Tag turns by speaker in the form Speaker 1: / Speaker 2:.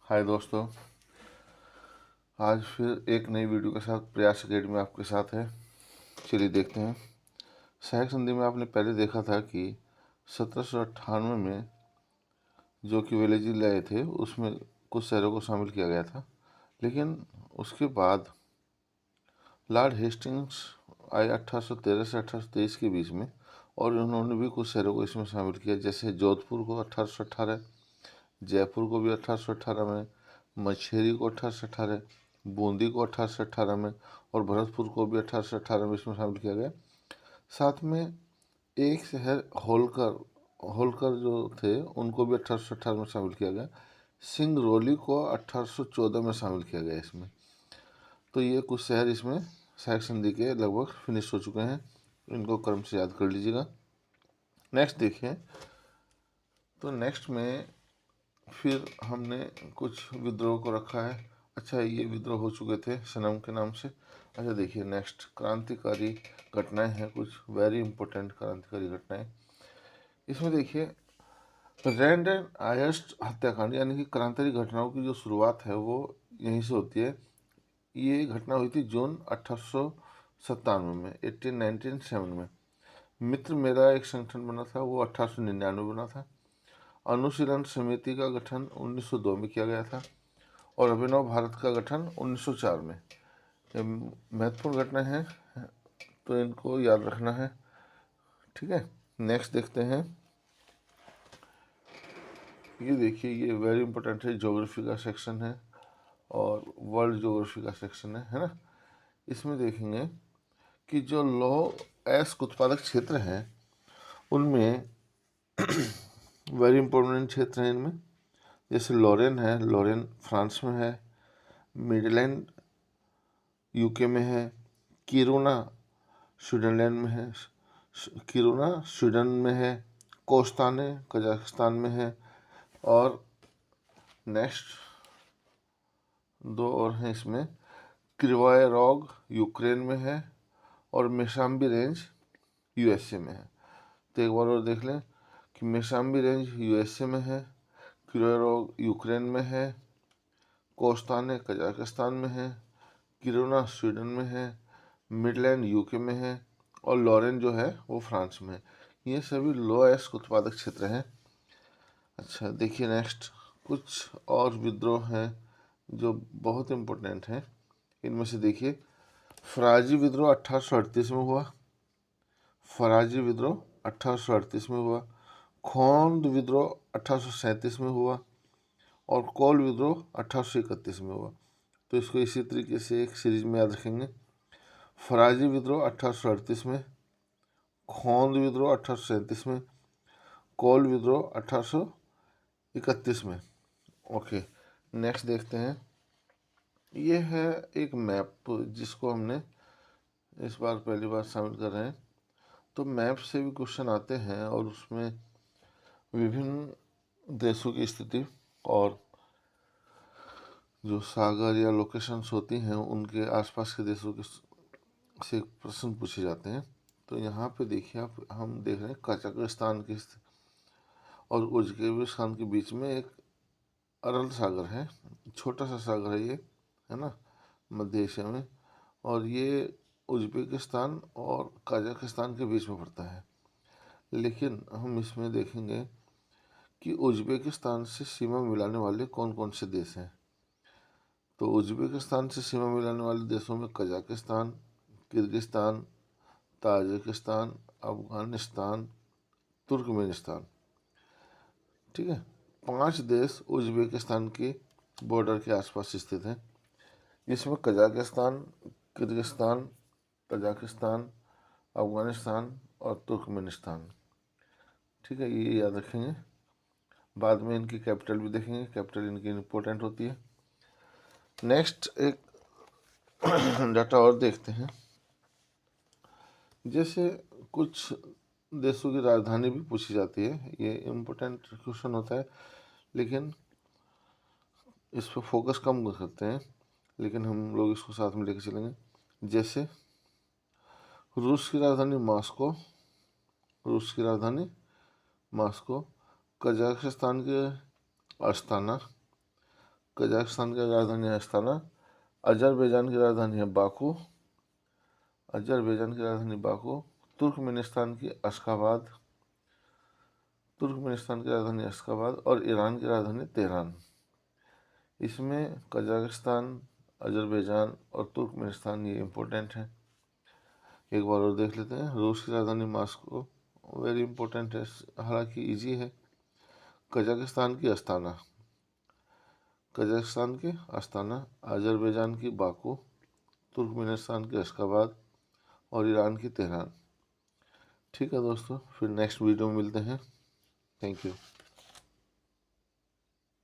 Speaker 1: हाय दोस्तों, आज फिर एक नई वीडियो के साथ प्रयास अकेडमी आपके साथ है। चलिए देखते हैं। सहायक संधि में आपने पहले देखा था कि 1798 में जो कि वेलेजी लाए थे उसमें कुछ शहरों को शामिल किया गया था, लेकिन उसके बाद लॉर्ड हेस्टिंग्स आए 1813 से 1823 के बीच में, और उन्होंने भी कुछ शहरों को इसमें शामिल किया, जैसे जोधपुर को 1818, जयपुर को भी 1818 में, मछेरी को 1818, बूंदी को 1818 में, और भरतपुर को भी 1818 में इसमें शामिल किया गया। साथ में एक शहर होलकर होलकर जो थे उनको भी 1818 में शामिल किया गया। सिंगरौली को 1814 में शामिल किया गया इसमें। तो ये कुछ शहर इसमें सहायक संधि के लगभग फिनिश हो चुके हैं, इनको क्रम से याद कर लीजिएगा। नेक्स्ट देखिए, तो नेक्स्ट में फिर हमने कुछ विद्रोह को रखा है। अच्छा, ये विद्रोह हो चुके थे सनम के नाम से। अच्छा देखिए, नेक्स्ट क्रांतिकारी घटनाएं हैं, कुछ वेरी इंपॉर्टेंट क्रांतिकारी घटनाएं। इसमें देखिए, रैंड एंड आयस्ट हत्याकांड, यानी कि क्रांतिकारी घटनाओं की जो शुरुआत है वो यहीं से होती है। ये घटना हुई थी जून 1897 में, 1897 में। मित्र मेरा एक संगठन बना था, वो 1899 में बना था। अनुशीलन समिति का गठन 1902 में किया गया था, और अभिनव भारत का गठन 1904 में। ये महत्वपूर्ण घटना है, तो इनको याद रखना है। ठीक है, नेक्स्ट देखते हैं। ये देखिए, ये वेरी इंपॉर्टेंट है, ज्योग्राफी का सेक्शन है और वर्ल्ड ज्योग्राफी का सेक्शन है ना। इसमें देखेंगे कि जो लौह अयस्क उत्पादक क्षेत्र हैं उनमें वेरी इंपॉर्टेंट क्षेत्र हैं इनमें, जैसे लॉरेन है, लॉरेन फ्रांस में है, मिडलैंड यूके में है, किरुना स्विट्जरलैंड में है, किरुना स्वीडन में है, कोस्ताने कजाकिस्तान में है, और नेक्स्ट दो और हैं इसमें, क्रिवाय रॉग यूक्रेन में है, और मेशाम्बी रेंज यूएसए में है। तो एक बार और देख लें कि मेशाम्बी रेंज यूएसए में है, क्रिवाय रॉग यूक्रेन में है, कोस्ताने कजाकिस्तान में है, किरुना स्वीडन में है, मिडलैंड यूके में है, और लॉरेन जो है वो फ्रांस में है। ये सभी लो अयस्क उत्पादक क्षेत्र हैं। अच्छा देखिए, नेक्स्ट कुछ और विद्रोह हैं जो बहुत इम्पोर्टेंट हैं। इनमें से देखिए, फराजी विद्रोह 1838 में हुआ, फराजी विद्रोह 1838 में हुआ, खोंद विद्रोह 1837 में हुआ, और कोल विद्रोह 1831 में हुआ। तो इसको इसी तरीके से एक सीरीज में याद रखेंगे। फराजी विद्रोह 1838 में, खोंद विद्रोह 1837 में, कोल विद्रोह 1831 में। ओके, नेक्स्ट देखते हैं। ये है एक मैप जिसको हमने इस बार पहली बार शामिल कर रहे हैं। तो मैप से भी क्वेश्चन आते हैं, और उसमें विभिन्न देशों की स्थिति और जो सागर या लोकेशंस होती हैं उनके आसपास के देशों के से प्रश्न पूछे जाते हैं। तो यहाँ पे देखिए, आप हम देख रहे हैं कजाकिस्तान की और उज्बेकिस्तान के बीच में एक अरल सागर है, छोटा सा सागर है ये, है ना, मध्य एशिया में। और ये उज्बेकिस्तान और कजाकिस्तान के बीच में पड़ता है। लेकिन हम इसमें देखेंगे कि उज्बेकिस्तान से सीमा मिलाने वाले कौन कौन से देश हैं। तो उज्बेकिस्तान से सीमा मिलाने वाले देशों में Kazakhstan, Kyrgyzstan, Tajikistan, Afghanistan, Turkmenistan. ठीक है, 5 देश उज्बेकिस्तान के बॉर्डर के आसपास स्थित हैं। इसमें कजाकिस्तान, किर्गिस्तान, तजाकिस्तान, अफगानिस्तान और तुर्कमेनिस्तान। ठीक है, ये याद रखेंगे। बाद में इनकी कैपिटल भी देखेंगे, कैपिटल इनकी इम्पोर्टेंट होती है। नेक्स्ट एक डाटा और देखते हैं। जैसे कुछ देशों की राजधानी भी पूछी जाती है, ये इम्पोर्टेंट क्वेश्चन होता है, लेकिन इस पर फोकस कम करते हैं, लेकिन हम लोग इसको साथ में लेकर चलेंगे। जैसे रूस की राजधानी मॉस्को, रूस की राजधानी मॉस्को, कजाकिस्तान के अस्ताना, कजाकिस्तान की राजधानी है अस्ताना। अजरबैजान की राजधानी है बाकू। अजरबैजान की राजधानी बाकू। तुर्कमेनिस्तान की अशखाबाद। तुर्कमेनिस्तान की राजधानी अशखाबाद। और ईरान की राजधानी तेहरान। इसमें कजाकिस्तान, अजरबैजान और तुर्कमेनिस्तान ये इम्पोर्टेंट हैं। एक बार और देख लेते हैं। रूस की राजधानी मॉस्को, वेरी इंपॉर्टेंट है, हालांकि इजी है। कजाकिस्तान की अस्ताना, कजाकिस्तान की अस्ताना। अजरबैजान की बाकू। तुर्कमेनिस्तान की अशखाबाद और ईरान की तेहरान। ठीक है दोस्तों, फिर नेक्स्ट वीडियो में मिलते हैं। Thank you.